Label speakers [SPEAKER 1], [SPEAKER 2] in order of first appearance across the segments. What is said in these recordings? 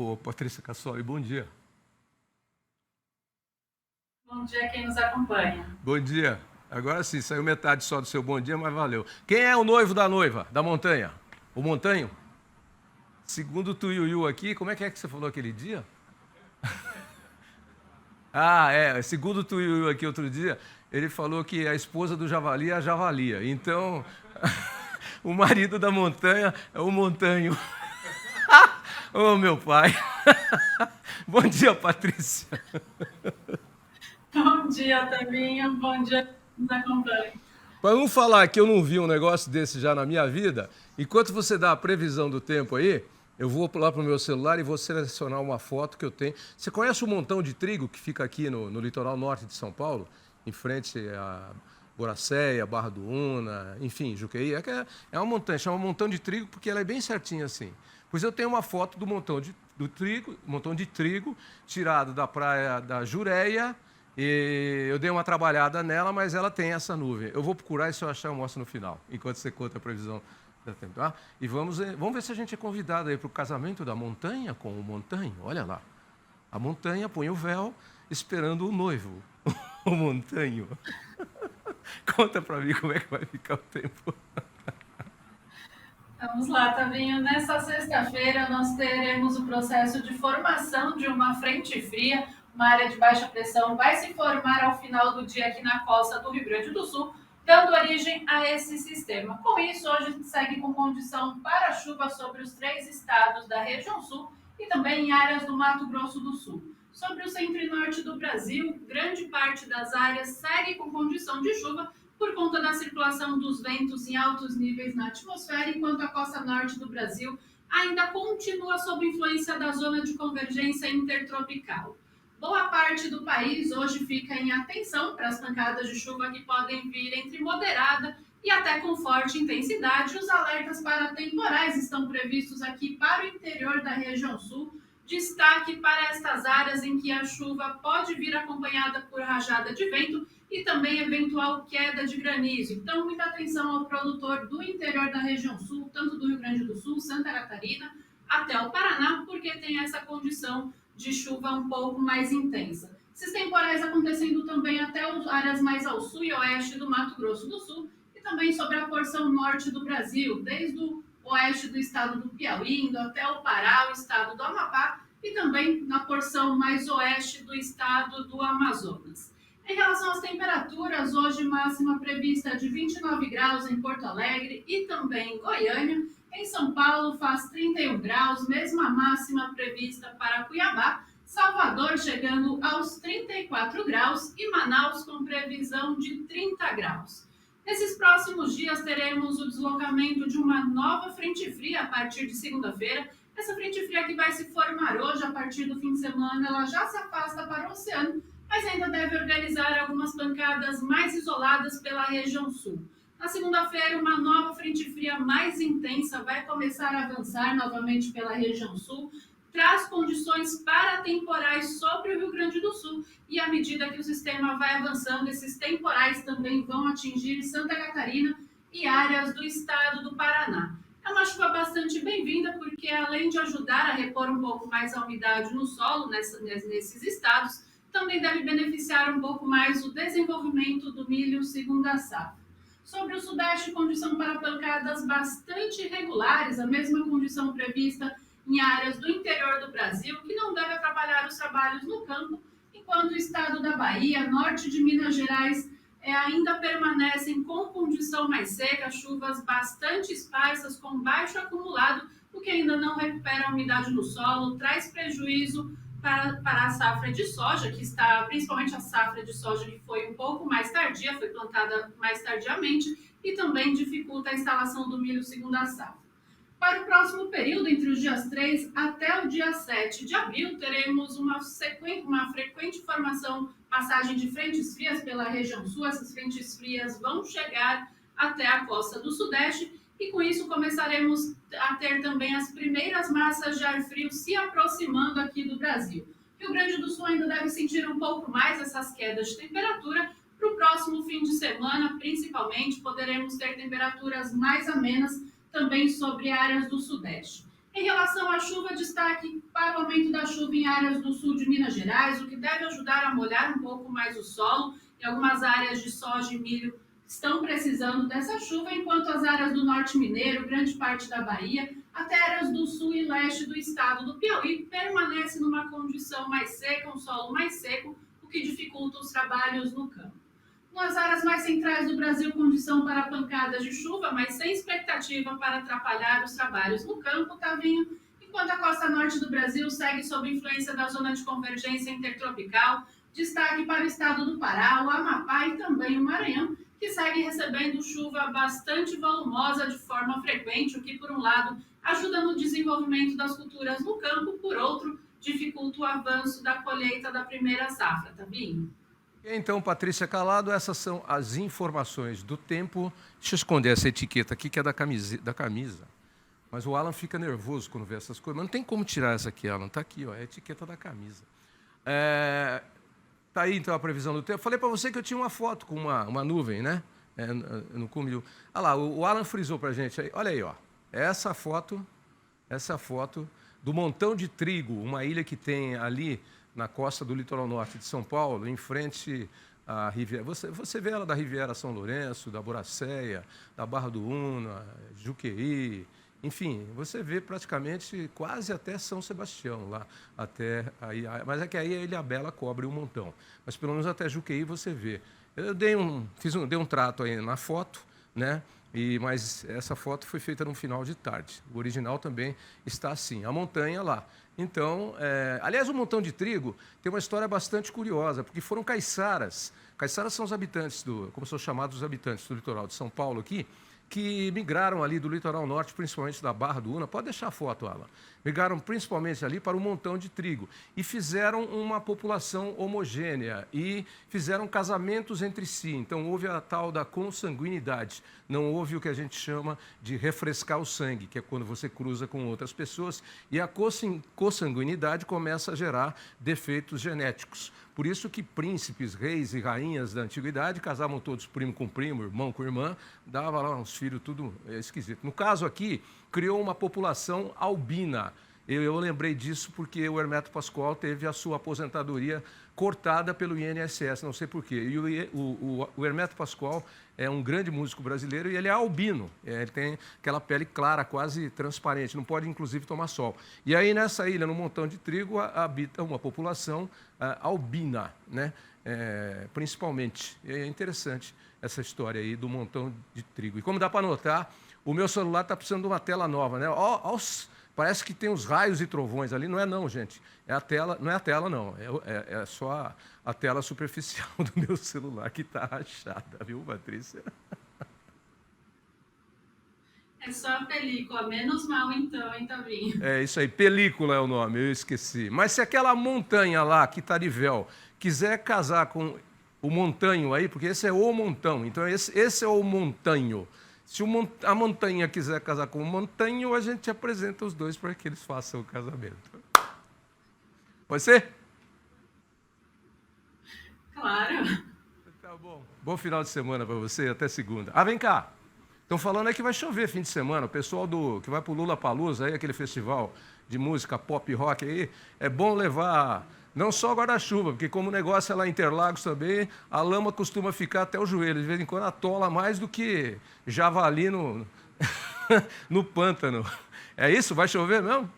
[SPEAKER 1] Ô, Patrícia Cassoli, bom dia.
[SPEAKER 2] Bom dia a quem nos acompanha.
[SPEAKER 1] Bom dia. Agora sim, saiu metade só do seu bom dia, mas valeu. Quem é o noivo da noiva, da montanha? O montanho? Segundo o Tuiuiu aqui, como é que você falou aquele dia? Segundo o Tuiuiu aqui outro dia, ele falou que a esposa do javali é a javalia. Então, o marido da montanha é o montanho. Ô, meu pai. Bom dia, Patrícia.
[SPEAKER 2] Bom dia, Tavinho. Bom dia a quem nos acompanha.
[SPEAKER 1] Para não falar que eu não vi um negócio desse já na minha vida, enquanto você dá a previsão do tempo aí, eu vou lá para o meu celular e vou selecionar uma foto que eu tenho. Você conhece o montão de trigo que fica aqui no litoral norte de São Paulo? Em frente a Boracéia, Barra do Una, enfim, Juqueí. É uma montanha, chama montão de trigo porque ela é bem certinha assim. Pois eu tenho uma foto do montão de trigo tirado da praia da Jureia. E eu dei uma trabalhada nela, mas ela tem essa nuvem. Eu vou procurar e se eu achar eu mostro no final, enquanto você conta a previsão da tempo. Tá? E vamos ver se a gente é convidado aí para o casamento da montanha com o montanho. Olha lá. A montanha põe o véu esperando o noivo. O montanho. Conta para mim como é que vai ficar o tempo.
[SPEAKER 2] Vamos lá, Tavinho. Nessa sexta-feira, nós teremos o processo de formação de uma frente fria. Uma área de baixa pressão vai se formar ao final do dia aqui na costa do Rio Grande do Sul, dando origem a esse sistema. Com isso, hoje a gente segue com condição para chuva sobre os 3 estados da região sul e também em áreas do Mato Grosso do Sul. Sobre o centro e norte do Brasil, grande parte das áreas segue com condição de chuva por conta da circulação dos ventos em altos níveis na atmosfera, enquanto a costa norte do Brasil ainda continua sob influência da zona de convergência intertropical. Boa parte do país hoje fica em atenção para as pancadas de chuva que podem vir entre moderada e até com forte intensidade. Os alertas para temporais estão previstos aqui para o interior da região sul. Destaque para estas áreas em que a chuva pode vir acompanhada por rajada de vento e também eventual queda de granizo. Então, muita atenção ao produtor do interior da região sul, tanto do Rio Grande do Sul, Santa Catarina, até o Paraná, porque tem essa condição de chuva um pouco mais intensa. Esses temporais acontecendo também até as áreas mais ao sul e oeste do Mato Grosso do Sul e também sobre a porção norte do Brasil, desde o oeste do estado do Piauí, indo até o Pará, o estado do Amapá e também na porção mais oeste do estado do Amazonas. Em relação às temperaturas, hoje máxima prevista de 29 graus em Porto Alegre e também em Goiânia. Em São Paulo faz 31 graus, mesma máxima prevista para Cuiabá. Salvador chegando aos 34 graus e Manaus com previsão de 30 graus. Nesses próximos dias teremos o deslocamento de uma nova frente fria a partir de segunda-feira. Essa frente fria que vai se formar hoje, a partir do fim de semana, ela já se afasta para o oceano, mas ainda deve organizar algumas pancadas mais isoladas pela região sul. Na segunda-feira, uma nova frente fria mais intensa vai começar a avançar novamente pela região sul, traz condições para temporais sobre o Rio Grande do Sul e à medida que o sistema vai avançando, esses temporais também vão atingir Santa Catarina e áreas do estado do Paraná. É uma chuva bastante bem-vinda porque além de ajudar a repor um pouco mais a umidade no solo nesses estados, também deve beneficiar um pouco mais o desenvolvimento do milho segundo a safra. Sobre o sudeste, condição para pancadas bastante irregulares, a mesma condição prevista em áreas do interior do Brasil, que não deve atrapalhar os trabalhos no campo, enquanto o estado da Bahia, norte de Minas Gerais, ainda permanecem com condição mais seca, chuvas bastante esparsas com baixo acumulado, o que ainda não recupera a umidade no solo, traz prejuízo para a safra de soja, que está, principalmente a safra de soja que foi um pouco mais tardia, foi plantada mais tardiamente, e também dificulta a instalação do milho segundo a safra. Para o próximo período, entre os dias 3 até o dia 7 de abril, teremos uma frequente formação, passagem de frentes frias pela região sul. Essas frentes frias vão chegar até a costa do sudeste e com isso começaremos a ter também as primeiras massas de ar frio se aproximando aqui do Brasil. Rio Grande do Sul ainda deve sentir um pouco mais essas quedas de temperatura. Para o próximo fim de semana, principalmente, poderemos ter temperaturas mais amenas também sobre áreas do sudeste. Em relação à chuva, destaque para o aumento da chuva em áreas do sul de Minas Gerais, o que deve ajudar a molhar um pouco mais o solo. Em algumas áreas de soja e milho estão precisando dessa chuva, enquanto as áreas do norte mineiro, grande parte da Bahia, até áreas do sul e leste do estado do Piauí, permanecem numa condição mais seca, um solo mais seco, o que dificulta os trabalhos no campo. Nas áreas mais centrais do Brasil, condição para pancadas de chuva, mas sem expectativa para atrapalhar os trabalhos no campo, Tavinho. Enquanto a costa norte do Brasil segue sob influência da zona de convergência intertropical, destaque para o estado do Pará, o Amapá e também o Maranhão, que segue recebendo chuva bastante volumosa de forma frequente, o que, por um lado, ajuda no desenvolvimento das culturas no campo, por outro, dificulta o avanço da colheita da primeira safra, Tavinho.
[SPEAKER 1] Então, Patrícia Calado, essas são as informações do tempo. Deixa eu esconder essa etiqueta aqui, que é da camisa. Mas o Alan fica nervoso quando vê essas coisas. Mas não tem como tirar essa aqui, Alan. Está aqui, ó, é a etiqueta da camisa. Tá aí, então, a previsão do tempo. Falei para você que eu tinha uma foto com uma nuvem, né? No cume. Olha lá, o Alan frisou para a gente. Olha aí, ó. Essa foto do montão de trigo, uma ilha que tem ali na costa do litoral norte de São Paulo, em frente à Riviera. Você vê ela da Riviera São Lourenço, da Boracéia, da Barra do Una, Juqueí, enfim, você vê praticamente quase até São Sebastião lá, até aí, mas é que aí a Ilhabela cobre um montão, mas pelo menos até Juqueí você vê. Eu dei um trato aí na foto, né? Mas essa foto foi feita no final de tarde. O original também está assim, a montanha lá. Então, aliás, o montão de trigo tem uma história bastante curiosa, porque foram caiçaras. Caiçaras são os habitantes como são chamados os habitantes do litoral de São Paulo aqui, que migraram ali do litoral norte, principalmente da Barra do Una. Pode deixar a foto, Alan. Migraram principalmente ali para um montão de trigo e fizeram uma população homogênea e fizeram casamentos entre si. Então, houve a tal da consanguinidade. Não houve o que a gente chama de refrescar o sangue, que é quando você cruza com outras pessoas, e a consanguinidade começa a gerar defeitos genéticos. Por isso que príncipes, reis e rainhas da antiguidade casavam todos primo com primo, irmão com irmã, dava lá uns filhos, tudo esquisito. No caso aqui, criou uma população albina. Eu lembrei disso porque o Hermeto Pascoal teve a sua aposentadoria cortada pelo INSS, não sei porquê. E o Hermeto Pascoal é um grande músico brasileiro e ele é albino. Ele tem aquela pele clara, quase transparente, não pode, inclusive, tomar sol. E aí, nessa ilha, no montão de trigo, habita uma população albina, né? Principalmente. E é interessante essa história aí do montão de trigo. E como dá para notar, o meu celular está precisando de uma tela nova, né? Parece que tem os raios e trovões ali. Não é não, gente. É a tela, não é a tela, não. É só a tela superficial do meu celular que está rachada, viu, Patrícia?
[SPEAKER 2] É só a película, menos mal então, hein, Tavinho?
[SPEAKER 1] É isso aí, película é o nome, eu esqueci. Mas se aquela montanha lá, que está de véu, quiser casar com o montanho aí, porque esse é o montão, então esse é o montanho. Se a montanha quiser casar com o montanho, a gente apresenta os dois para que eles façam o casamento. Pode ser?
[SPEAKER 2] Claro.
[SPEAKER 1] Tá bom. Bom final de semana para você, até segunda. Vem cá. Estão falando aí que vai chover fim de semana. O pessoal que vai para o Lollapalooza, aí, aquele festival de música pop rock aí, é bom levar não só guarda-chuva, porque como o negócio é lá em Interlagos também, a lama costuma ficar até o joelho. De vez em quando atola mais do que javali no pântano. É isso? Vai chover mesmo?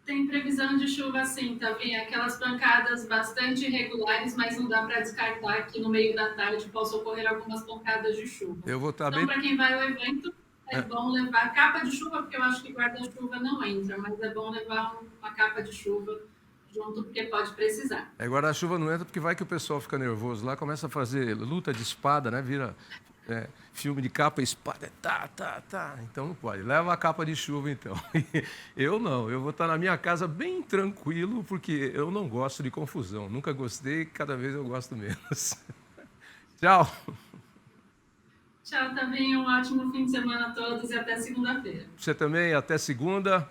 [SPEAKER 2] Tem previsão de chuva sim, Tavinho. Aquelas pancadas bastante irregulares, mas não dá para descartar que no meio da tarde possam ocorrer algumas pancadas de chuva.
[SPEAKER 1] Eu vou estar
[SPEAKER 2] então, para quem vai ao evento, é bom levar capa de chuva, porque eu acho que guarda-chuva não entra, mas é bom levar uma capa de chuva junto, porque pode precisar.
[SPEAKER 1] Guarda-chuva não entra porque vai que o pessoal fica nervoso lá, começa a fazer luta de espada, né? Vira filme de capa e espada, tá. Então não pode. Leva a capa de chuva, então. Eu não, eu vou estar na minha casa bem tranquilo, porque eu não gosto de confusão. Nunca gostei, cada vez eu gosto menos. Tchau.
[SPEAKER 2] Tchau, Tavinho. Um ótimo fim de semana a todos e até segunda-feira.
[SPEAKER 1] Você também, até segunda.